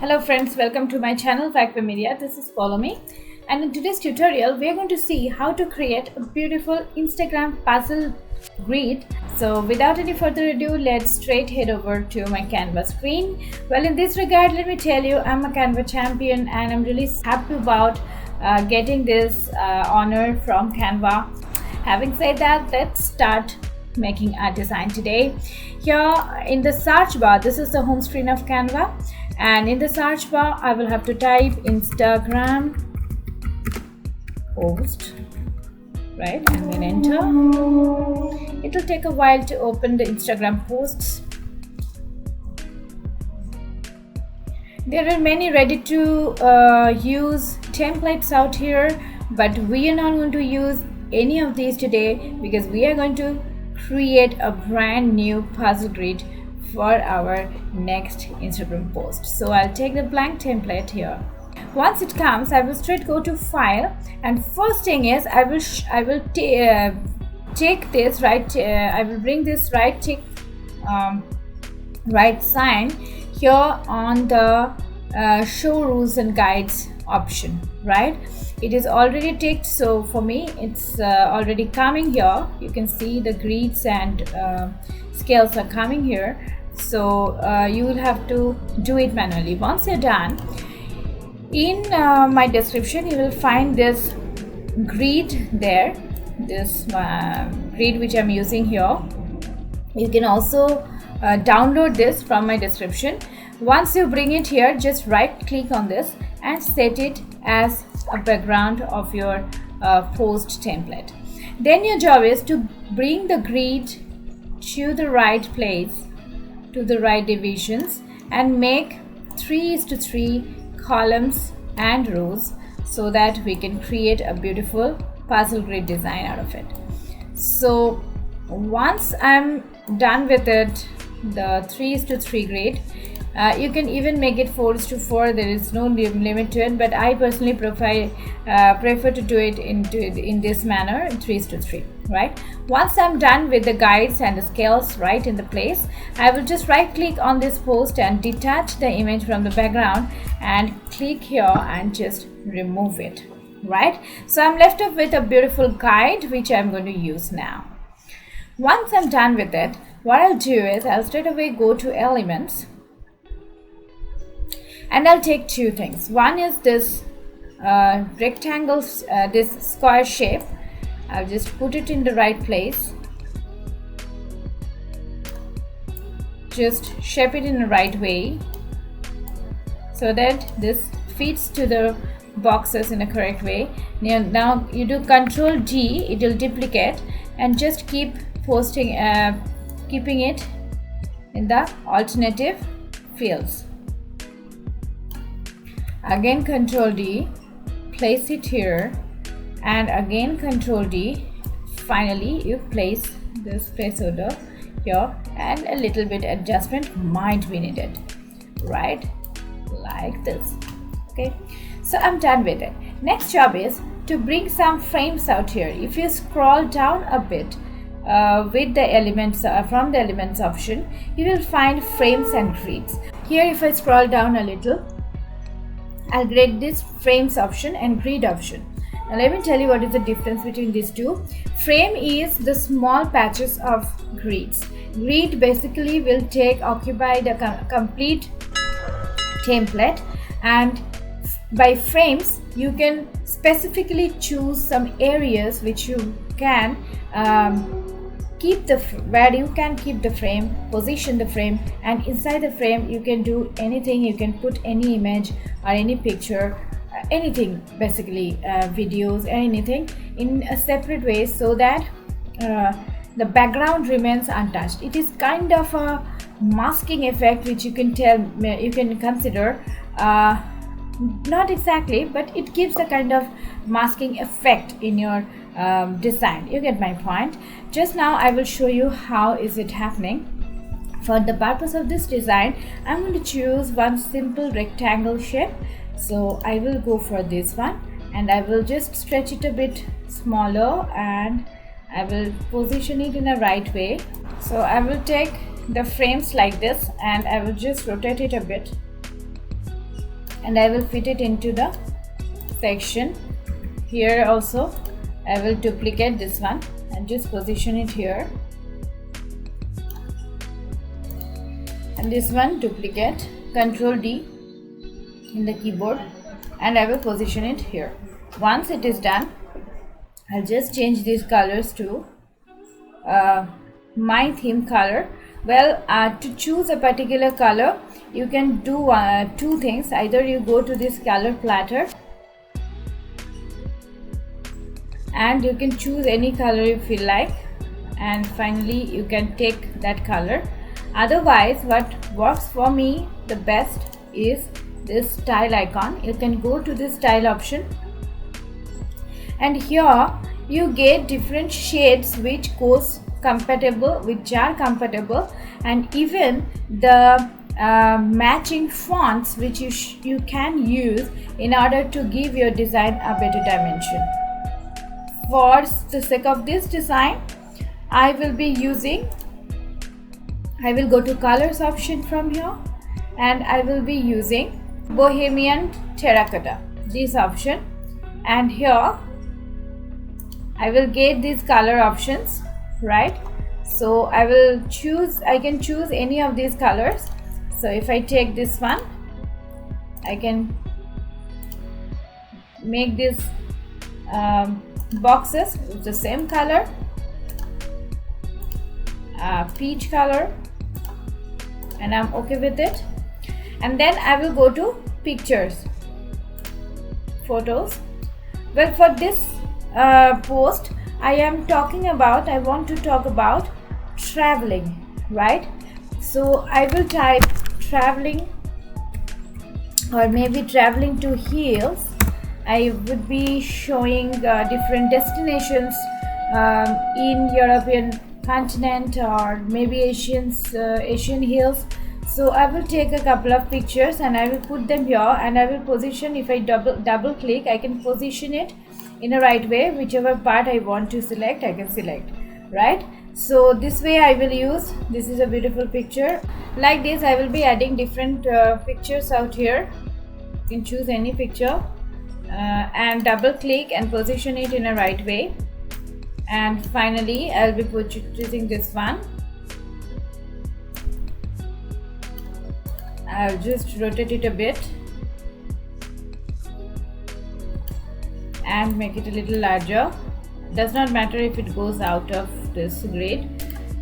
Hello friends, welcome to my channel VAGPE Media. This is Follow Me, and in today's tutorial we are going to see how to create a beautiful Instagram puzzle grid. So without any further ado, let's straight head over to my Canva screen. Well, in this regard, let me tell you, I'm a Canva champion and I'm really happy about getting this honor from Canva. Having said that, let's start making a design today. Here in the search bar, this is the home screen of Canva, and in the search bar I will have to type Instagram post, right, and then enter. It will take a while to open the Instagram posts. There are many ready to use templates out here, but we are not going to use any of these today because we are going to create a brand new puzzle grid for our next Instagram post. So I'll take the blank template here. Once it comes, I will straight go to file, and first thing is I will take this right. I will bring this right tick, right sign here on the show rules and guides option, right? It is already ticked, so for me it's already coming here. You can see the grids and scales are coming here, so you will have to do it manually. Once you're done, in my description you will find this grid there, this grid which I'm using here. You can also download this from my description. Once you bring it here, just right click on this and set it as a background of your post template. Then your job is to bring the grid to the right place, to the right divisions, and make 3:3 columns and rows so that we can create a beautiful puzzle grid design out of it. So once I'm done with it, the 3:3 grid, you can even make it 4:4. There is no limit to it, but I personally prefer to do it in this manner, 3:3, right? Once I'm done with the guides and the scales right in the place, I will just right click on this post and detach the image from the background and click here and just remove it, right? So I'm left up with a beautiful guide which I'm going to use now. Once I'm done with it, what I'll do is I'll straight away go to elements, and I'll take two things. One is this rectangle, this square shape. I'll just put it in the right place. Just shape it in the right way so that this fits to the boxes in a correct way. Now you do Control D, it will duplicate, and just keep posting, keeping it in the alternative fields. Again Control D, place it here, and again Control D. Finally you place this placeholder here, and a little bit adjustment might be needed, right, like this. Okay, so I'm done with it. Next job is to bring some frames out here. If you scroll down a bit with the elements, from the elements option, you will find frames and grids. Here if I scroll down a little, I'll get this frames option and grid option. Now let me tell you what is the difference between these two. Frame is the small patches of grids. Grid basically will occupy the complete template, and by frames you can specifically choose some areas which you can keep where you can keep the frame, position the frame, and inside the frame you can do anything. You can put any image or any picture, anything basically, videos, anything in a separate way so that the background remains untouched. It is kind of a masking effect which you can consider, not exactly, but it gives a kind of masking effect in your design. You get my point. Just now I will show you how is it happening. For the purpose of this design, I'm going to choose one simple rectangle shape. So I will go for this one, and I will just stretch it a bit smaller, and I will position it in the right way. So I will take the frames like this, and I will just rotate it a bit and I will fit it into the section. Here also I will duplicate this one and just position it here, and this one duplicate, Ctrl D in the keyboard, and I will position it here. Once it is done, I'll just change these colors to my theme color. Well, to choose a particular color, you can do two things. Either you go to this color platter and you can choose any color you feel like, and finally you can take that color. Otherwise, what works for me the best is this style icon. You can go to this style option, and here you get different shades which are compatible, and even the matching fonts which you can use in order to give your design a better dimension. For the sake of this design, I will go to colors option from here, and I will be using Bohemian Terracotta, this option, and here I will get these color options, right? So I can choose any of these colors. So if I take this one, I can make these boxes with the same color, peach color, and I'm okay with it. And then I will go to pictures, photos. Well, for this post I want to talk about traveling, right? So I will type traveling, or maybe traveling to hills. I would be showing different destinations in European continent, or maybe Asian hills. So I will take a couple of pictures and I will put them here, and I will position. If I double click, I can position it in a right way. Whichever part I want to select, I can select, right? So this way I will use. This is a beautiful picture. Like this, I will be adding different pictures out here. You can choose any picture and double click and position it in a right way. And finally I'll be choosing this one. I'll just rotate it a bit and make it a little larger. Does not matter if it goes out of this grid.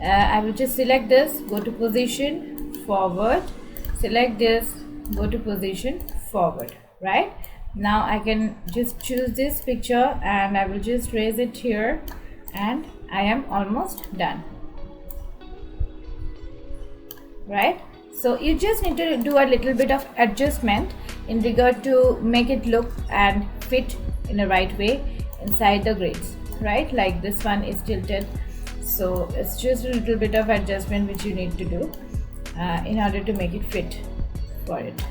I will just select this, go to position, forward, select this, go to position, forward, right? Now I can just choose this picture and I will just raise it here, and I am almost done, right? So you just need to do a little bit of adjustment in regard to make it look and fit in the right way inside the grids, right? Like this one is tilted, so it's just a little bit of adjustment which you need to do in order to make it fit for it,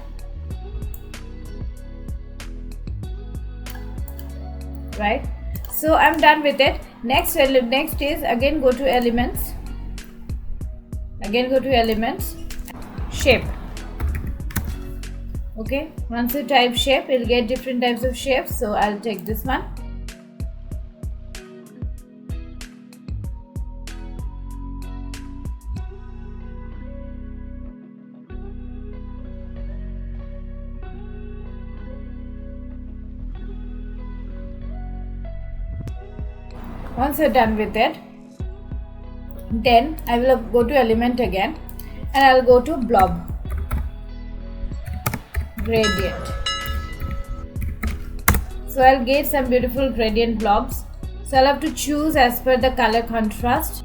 right? So I'm done with it. Next is again go to elements, shape. Okay, once you type shape, you'll get different types of shapes. So I'll take this one. Once you're done with it, then I will go to element again, and I'll go to blob, gradient. So I'll get some beautiful gradient blobs. So I'll have to choose as per the color contrast.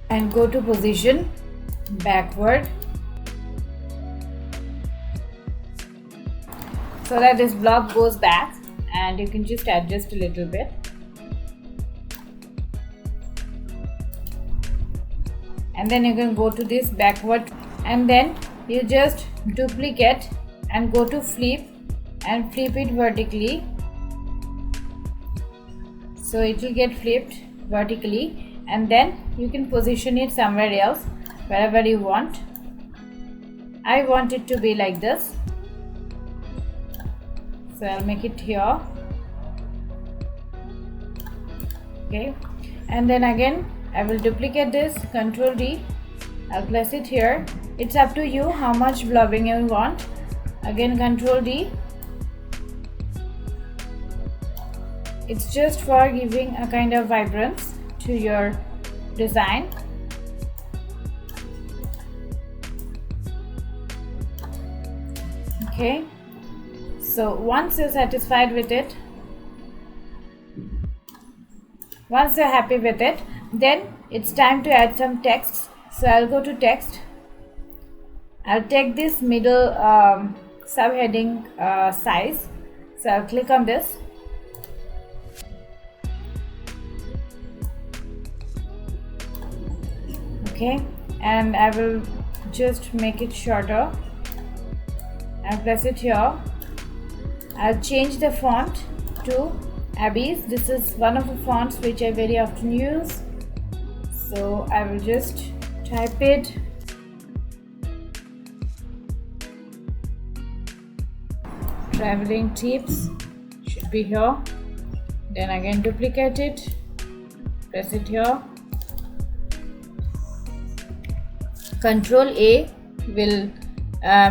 And go to position, backward, so that this blob goes back, and you can just adjust a little bit. And then you can go to this backward, and then you just duplicate and go to flip and flip it vertically, so it will get flipped vertically. and then you can position it somewhere else, wherever you want. I want it to be like this, so I'll make it here. Okay, and then again I will duplicate this, Control D, I'll place it here. It's up to you how much blobbing you want. Again Control D. It's just for giving a kind of vibrance to your design. Okay, so once you're satisfied with it, once you're happy with it, then it's time to add some text. So I'll go to text. I'll take this middle subheading size, so I'll click on this. Okay, and I will just make it shorter. I'll press it here. I'll change the font to Abyss. This is one of the fonts which I very often use, so I will just type it. Traveling tips should be here. Then again duplicate it, press it here. Control A will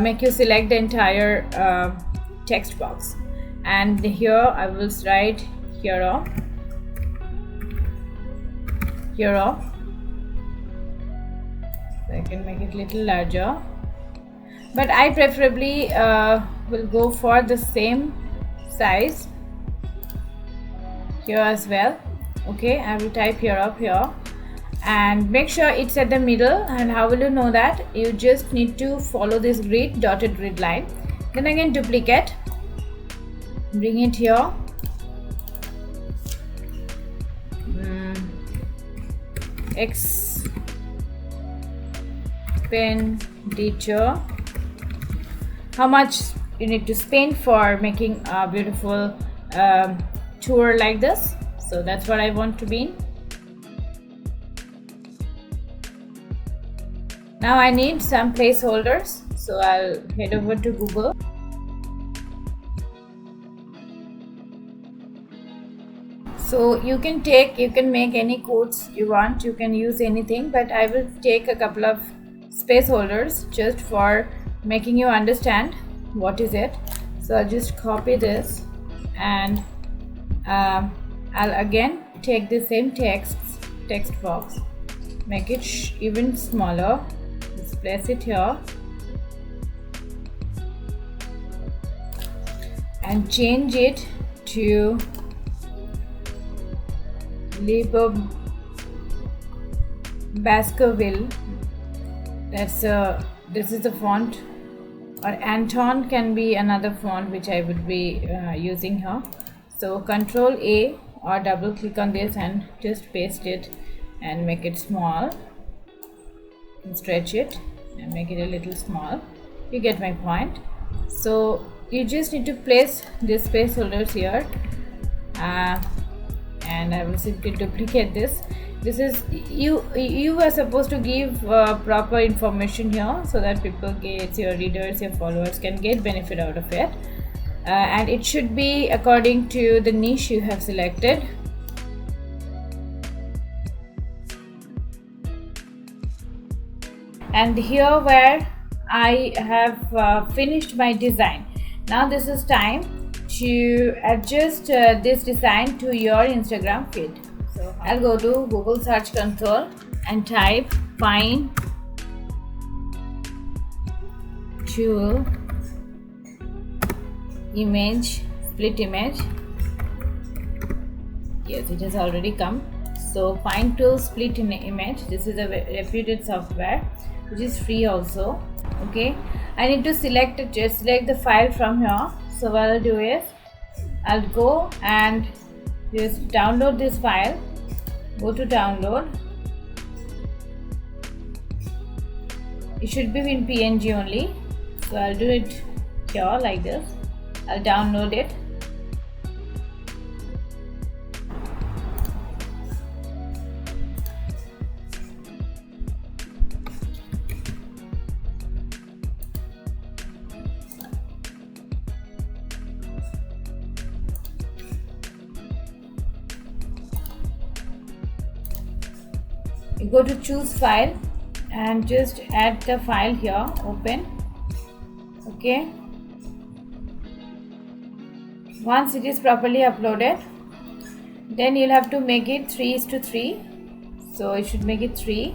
make you select the entire text box, and here I will write hero. So I can make it a little larger, but I preferably will go for the same size here as well. Okay, I will type hero here, and make sure it's at the middle. And how will you know that? You just need to follow this grid, dotted grid line. Then again duplicate, bring it here, expenditure, how much you need to spend for making a beautiful tour like this. So that's what I want to be. Now I need some placeholders, so I'll head over to Google. So you can make any codes you want, you can use anything, but I will take a couple of placeholders just for making you understand what is it. So I'll just copy this, and I'll again take the same text box, make it even smaller. Let's place it here and change it to Baskerville. This is the font, or Anton can be another font which I would be using here. So Control A or double click on this and just paste it and make it small, and stretch it and make it a little small. You get my point. So you just need to place these placeholders here, and I will simply duplicate this. This is you are supposed to give proper information here, so that people get, your readers, your followers can get benefit out of it, and it should be according to the niche you have selected. And here where I have finished my design. Now this is time to adjust this design to your Instagram feed. So I'll go to Google Search Console and type find tool image, split image. Yes, it has already come. So find tool split image. This is a reputed software which is free also. Okay, I need to select the file from here. So what I'll do is I'll go and just download this file. Go to download. It should be in PNG only, so I'll do it here like this. I'll download it. you go to choose file and just add the file here, open. Okay, once it is properly uploaded, then you'll have to make it 3:3. So you should make it 3,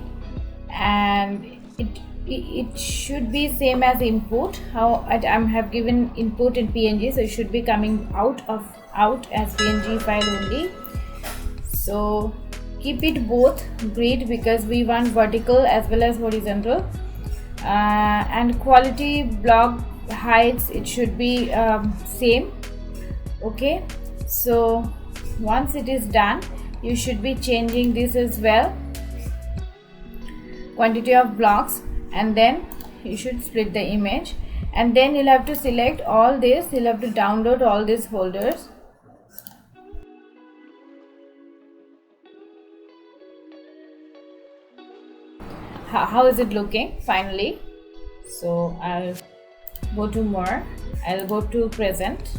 and it should be same as input. How I have given input in PNG, so it should be coming out as PNG file only. So keep it both grid because we want vertical as well as horizontal, and quality block heights, it should be same. Okay, so once it is done, you should be changing this as well, quantity of blocks, and then you should split the image, and then you'll have to select all this, you'll have to download all these folders. How is it looking finally? So I'll go to more, I'll go to present,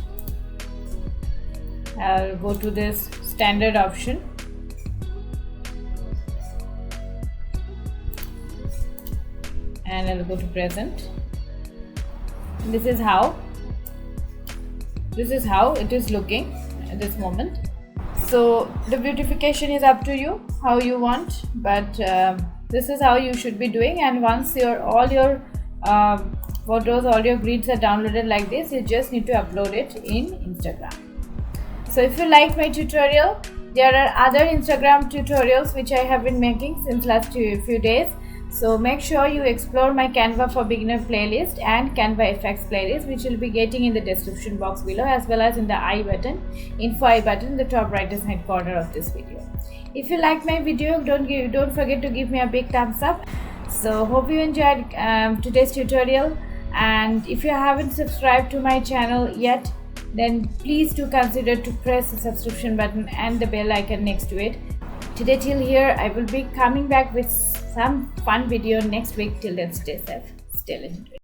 I'll go to this standard option, and I'll go to present. This is how it is looking at this moment. So the beautification is up to you, how you want, but this is how you should be doing. And once all your photos, all your grids are downloaded like this, you just need to upload it in Instagram. So if you like my tutorial, there are other Instagram tutorials which I have been making since last few days. So make sure you explore my Canva for Beginner playlist and Canva effects playlist, which you'll be getting in the description box below, as well as in the I button, info I button in the top right hand corner of this video. If you like my video, don't forget to give me a big thumbs up. So hope you enjoyed today's tutorial, and if you haven't subscribed to my channel yet, then please do consider to press the subscription button and the bell icon next to it. Today till here, I will be coming back with some fun video next week. Till then, stay safe, stay legendary.